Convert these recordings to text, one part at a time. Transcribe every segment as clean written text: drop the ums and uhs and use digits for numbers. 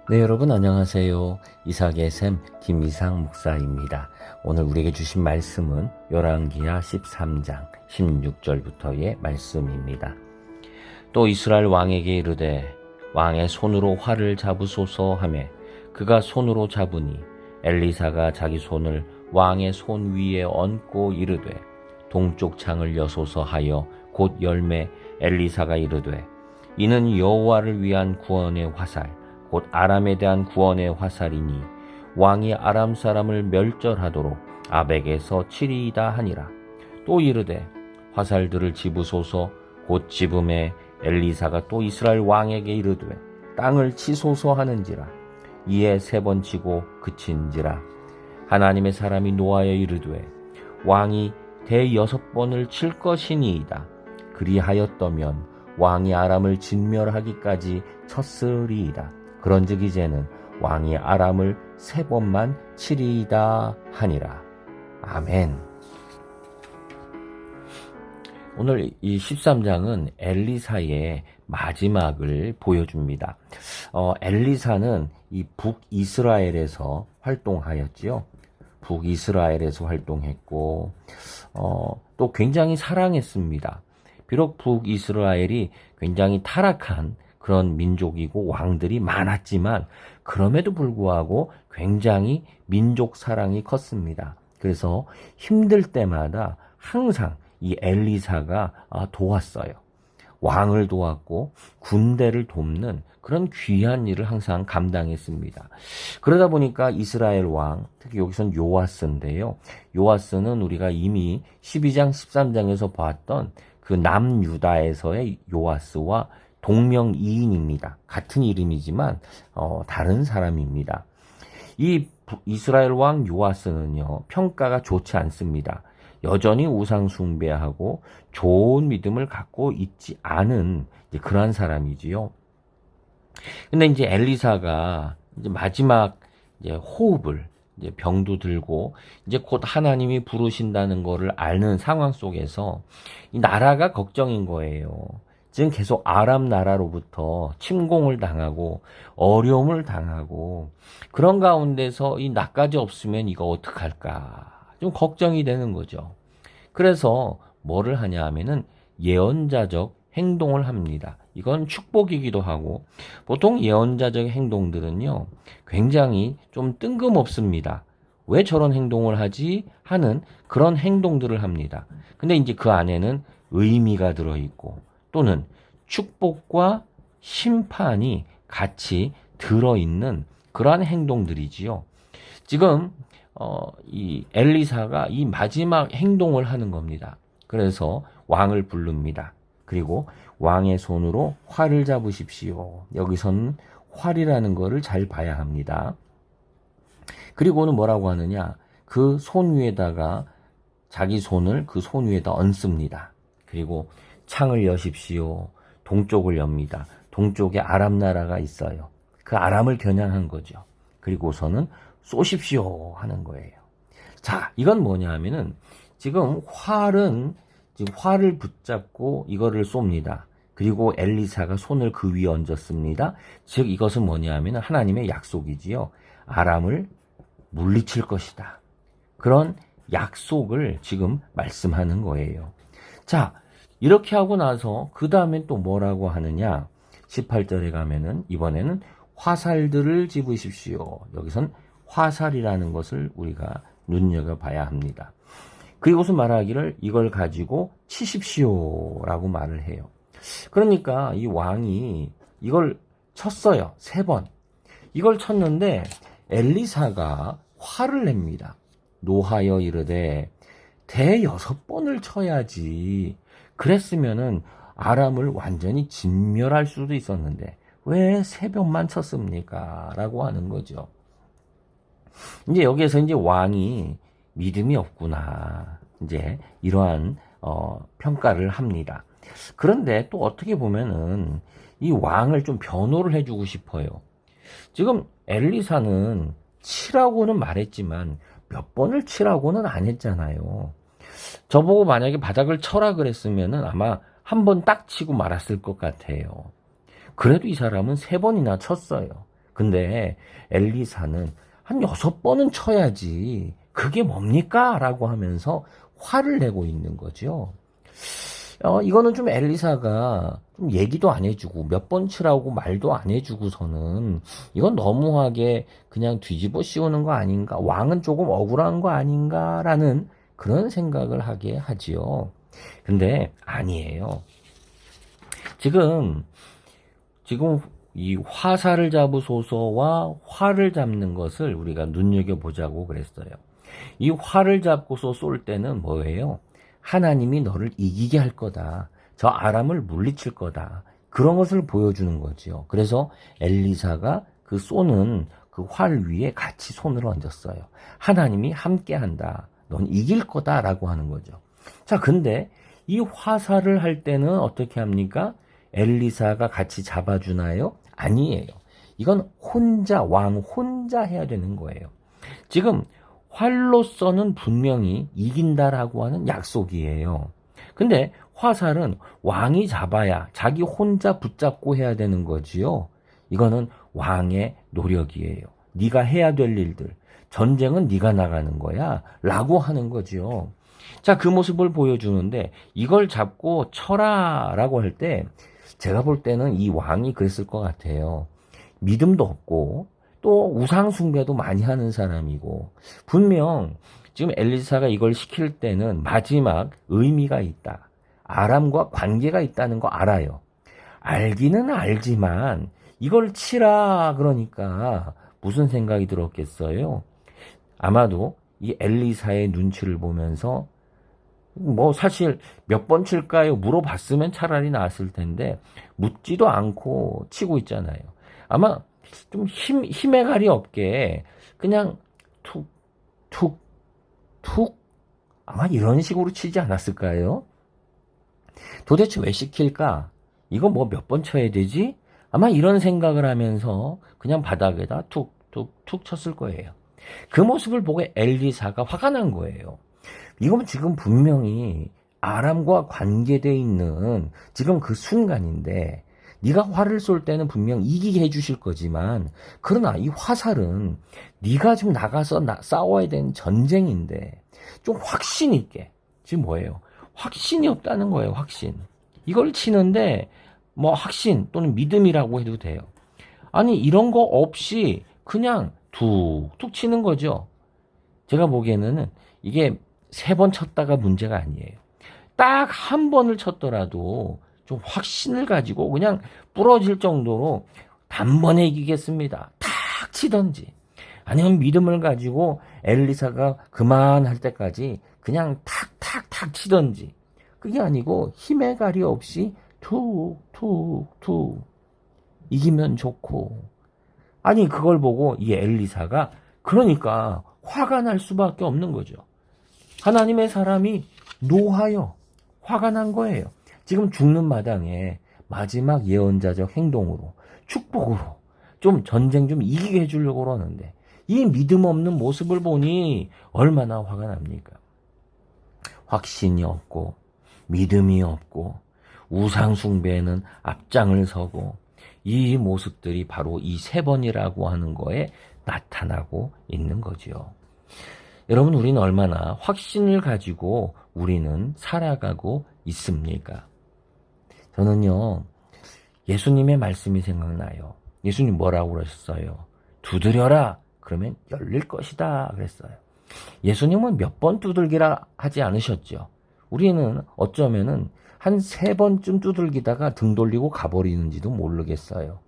네, 여러분 안녕하세요. 이삭의 샘 김이상 목사입니다. 오늘 우리에게 주신 말씀은 열왕기하 13장 16절부터의 말씀입니다. 또 이스라엘 왕에게 이르되 왕의 손으로 활을 잡으소서 하매 그가 손으로 잡으니 엘리사가 자기 손을 왕의 손 위에 얹고 이르되 동쪽 창을 여소서 하여 곧 열매. 엘리사가 이르되 이는 여호와를 위한 구원의 화살 곧 아람에 대한 구원의 화살이니 왕이 아람 사람을 멸절하도록 아벡에서 치리이다 하니라. 또 이르되 화살들을 집으소서. 곧 집음에 엘리사가 또 이스라엘 왕에게 이르되 땅을 치소서 하는지라. 이에 3번 치고 그친지라. 하나님의 사람이 노하여 이르되 왕이 6번을 칠 것이니이다. 그리하였더면 왕이 아람을 진멸하기까지 쳤으리이다. 그런즉 이제는 왕이 아람을 3번만 치리이다 하니라. 아멘. 오늘 이 13장은 엘리사의 마지막을 보여줍니다. 엘리사는 이 북이스라엘에서 활동하였지요. 북이스라엘에서 활동했고 또 굉장히 사랑했습니다. 비록 북이스라엘이 굉장히 타락한 그런 민족이고 왕들이 많았지만 그럼에도 불구하고 굉장히 민족 사랑이 컸습니다. 그래서 힘들 때마다 항상 이 엘리사가 도왔어요. 왕을 도왔고 군대를 돕는 그런 귀한 일을 항상 감당했습니다. 그러다 보니까 이스라엘 왕, 특히 여기선 요아스인데요. 요아스는 우리가 이미 12장, 13장에서 봤던 그 남유다에서의 요아스와 동명이인입니다. 같은 이름이지만 다른 사람입니다. 이 이스라엘 왕 요아스는요, 평가가 좋지 않습니다. 여전히 우상 숭배하고 좋은 믿음을 갖고 있지 않은 그러한 사람이지요. 근데 이제 엘리사가 이제 마지막 호흡을 병도 들고 이제 곧 하나님이 부르신다는 거를 아는 상황 속에서 이 나라가 걱정인 거예요. 지금 계속 아람 나라로부터 침공을 당하고 어려움을 당하고 그런 가운데서 이 나까지 없으면 이거 어떡할까 좀 걱정이 되는 거죠. 그래서 뭐를 하냐 하면은 예언자적 행동을 합니다. 이건 축복이기도 하고 보통 예언자적 행동들은요 굉장히 좀 뜬금없습니다. 왜 저런 행동을 하지 하는 그런 행동들을 합니다. 근데 이제 그 안에는 의미가 들어있고 또는 축복과 심판이 같이 들어있는 그러한 행동들이지요. 지금 이 엘리사가 이 마지막 행동을 하는 겁니다. 그래서 왕을 부릅니다. 그리고 왕의 손으로 활을 잡으십시오. 여기서는 활이라는 거를 잘 봐야 합니다. 그리고는 뭐라고 하느냐? 그 손 위에다가 자기 손을 그 손 위에다 얹습니다. 그리고 창을 여십시오. 동쪽을 엽니다. 동쪽에 아람 나라가 있어요. 그 아람을 겨냥한 거죠. 그리고서는 쏘십시오 하는 거예요. 자, 이건 뭐냐 하면은 지금 활을 붙잡고 이거를 쏩니다. 그리고 엘리사가 손을 그 위에 얹었습니다. 즉 이것은 뭐냐 하면은 하나님의 약속이지요. 아람을 물리칠 것이다. 그런 약속을 지금 말씀하는 거예요. 자, 이렇게 하고 나서 그 다음엔 또 뭐라고 하느냐? 18절에 가면은 이번에는 화살들을 집으십시오. 여기선 화살이라는 것을 우리가 눈여겨봐야 합니다. 그리고서 말하기를 이걸 가지고 치십시오라고 말을 해요. 그러니까 이 왕이 이걸 쳤어요. 3번. 이걸 쳤는데 엘리사가 화를 냅니다. 노하여 이르되 6번을 쳐야지. 그랬으면은 아람을 완전히 진멸할 수도 있었는데 왜 3번만 쳤습니까? 라고 하는 거죠. 이제 여기에서 이제 왕이 믿음이 없구나. 이제 이러한 평가를 합니다. 그런데 또 어떻게 보면은 이 왕을 좀 변호를 해주고 싶어요. 지금 엘리사는 치라고는 말했지만 몇 번을 치라고는 안 했잖아요. 저보고 만약에 바닥을 쳐라 그랬으면은 아마 한 번 딱 치고 말았을 것 같아요. 그래도 이 사람은 3번이나 쳤어요. 근데 엘리사는 한 6번은 쳐야지. 그게 뭡니까? 라고 하면서 화를 내고 있는 거죠. 이거는 좀 엘리사가 좀 얘기도 안 해주고 몇 번 치라고 말도 안 해주고서는 이건 너무하게 그냥 뒤집어 씌우는 거 아닌가, 왕은 조금 억울한 거 아닌가라는 그런 생각을 하게 하지요. 근데 아니에요. 지금 이 화살을 잡으소서와 화를 잡는 것을 우리가 눈여겨보자고 그랬어요. 이 활을 잡고서 쏠 때는 뭐예요? 하나님이 너를 이기게 할 거다. 저 아람을 물리칠 거다. 그런 것을 보여주는 거지요. 그래서 엘리사가 그 쏘는 그 활 위에 같이 손을 얹었어요. 하나님이 함께 한다. 넌 이길 거다라고 하는 거죠. 자, 근데 이 화살을 할 때는 어떻게 합니까? 엘리사가 같이 잡아주나요? 아니에요. 이건 왕 혼자 해야 되는 거예요. 지금 활로서는 분명히 이긴다라고 하는 약속이에요. 근데 화살은 왕이 잡아야 자기 혼자 붙잡고 해야 되는 거지요. 이거는 왕의 노력이에요. 네가 해야 될 일들, 전쟁은 네가 나가는 거야 라고 하는 거지요. 자, 그 모습을 보여주는데 이걸 잡고 쳐라 라고 할 때 제가 볼 때는 이 왕이 그랬을 것 같아요. 믿음도 없고 또 우상 숭배도 많이 하는 사람이고, 분명 지금 엘리사가 이걸 시킬 때는 마지막 의미가 있다. 아람과 관계가 있다는 거 알아요. 알기는 알지만 이걸 치라 그러니까 무슨 생각이 들었겠어요? 아마도 이 엘리사의 눈치를 보면서 뭐 사실 몇 번 칠까요? 물어봤으면 차라리 나았을 텐데 묻지도 않고 치고 있잖아요. 아마 좀 힘의 갈이 없게 그냥 툭, 툭, 툭 아마 이런 식으로 치지 않았을까요? 도대체 왜 시킬까? 이거 뭐 몇 번 쳐야 되지? 아마 이런 생각을 하면서 그냥 바닥에다 툭, 툭, 툭 쳤을 거예요. 그 모습을 보고 엘리사가 화가 난 거예요. 이건 지금 분명히 아람과 관계되어 있는 지금 그 순간인데 네가 활을 쏠 때는 분명 이기게 해주실 거지만, 그러나 이 화살은 네가 지금 나가서 싸워야 되는 전쟁인데 좀 확신 있게, 지금 뭐예요? 확신이 없다는 거예요. 확신. 이걸 치는데 뭐 확신 또는 믿음이라고 해도 돼요. 아니 이런 거 없이 그냥 툭툭 치는 거죠. 제가 보기에는 이게 3번 쳤다가 문제가 아니에요. 딱 한 번을 쳤더라도 좀 확신을 가지고 그냥 부러질 정도로 단번에 이기겠습니다. 탁 치던지, 아니면 믿음을 가지고 엘리사가 그만할 때까지 그냥 탁탁탁 치던지, 그게 아니고 힘의 가리 없이 툭툭툭 이기면 좋고. 아니 그걸 보고 이 엘리사가 그러니까 화가 날 수밖에 없는 거죠. 하나님의 사람이 노하여 화가 난 거예요. 지금 죽는 마당에 마지막 예언자적 행동으로, 축복으로 좀 전쟁 좀 이기게 해주려고 그러는데 이 믿음 없는 모습을 보니 얼마나 화가 납니까? 확신이 없고 믿음이 없고 우상 숭배에는 앞장을 서고, 이 모습들이 바로 이 3번이라고 하는 거에 나타나고 있는 거죠. 여러분, 우리는 얼마나 확신을 가지고 우리는 살아가고 있습니까? 저는요, 예수님의 말씀이 생각나요. 예수님 뭐라고 그러셨어요? 두드려라. 그러면 열릴 것이다. 그랬어요. 예수님은 몇 번 두들기라 하지 않으셨죠. 우리는 어쩌면은 한 3번쯤 두들기다가 등 돌리고 가버리는지도 모르겠어요.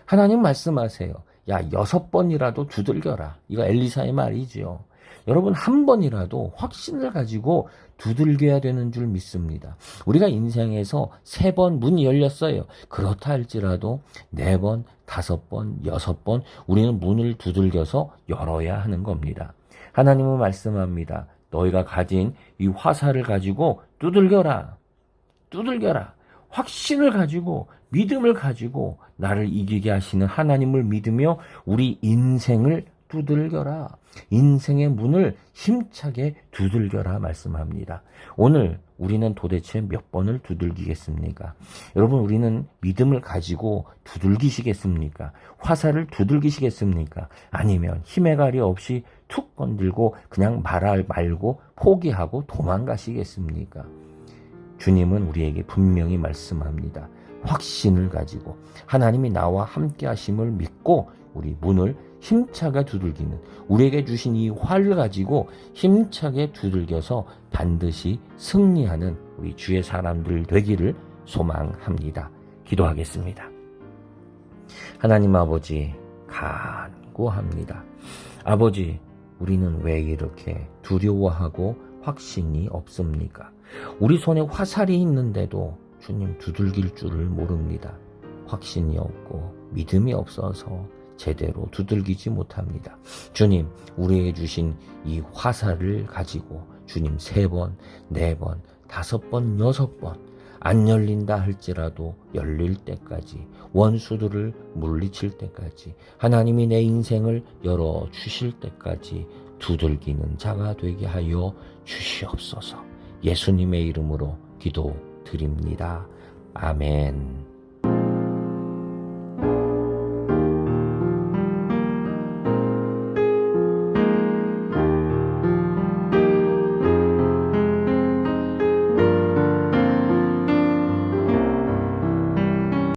하나님 말씀하세요. 야, 6번이라도 두들겨라. 이거 엘리사의 말이죠. 여러분, 한 번이라도 확신을 가지고 두들겨야 되는 줄 믿습니다. 우리가 인생에서 3번 문이 열렸어요. 그렇다 할지라도 4번, 5번, 6번 우리는 문을 두들겨서 열어야 하는 겁니다. 하나님은 말씀합니다. 너희가 가진 이 화살을 가지고 두들겨라. 두들겨라. 확신을 가지고, 믿음을 가지고 나를 이기게 하시는 하나님을 믿으며 우리 인생을 두들겨라. 인생의 문을 힘차게 두들겨라 말씀합니다. 오늘 우리는 도대체 몇 번을 두들기겠습니까? 여러분, 우리는 믿음을 가지고 두들기시겠습니까? 화살을 두들기시겠습니까? 아니면 힘의 가리 없이 툭 건들고 그냥 말고 포기하고 도망가시겠습니까? 주님은 우리에게 분명히 말씀합니다. 확신을 가지고 하나님이 나와 함께 하심을 믿고 우리 문을 힘차게 두들기는, 우리에게 주신 이 활을 가지고 힘차게 두들겨서 반드시 승리하는 우리 주의 사람들 되기를 소망합니다. 기도하겠습니다. 하나님 아버지, 간구합니다. 아버지, 우리는 왜 이렇게 두려워하고 확신이 없습니까? 우리 손에 화살이 있는데도 주님 두들길 줄을 모릅니다. 확신이 없고 믿음이 없어서 제대로 두들기지 못합니다. 주님, 우리에게 주신 이 화살을 가지고 주님 3번, 4번, 5번, 6번 안 열린다 할지라도 열릴 때까지, 원수들을 물리칠 때까지, 하나님이 내 인생을 열어주실 때까지 두들기는 자가 되게 하여 주시옵소서. 예수님의 이름으로 기도드립니다. 아멘.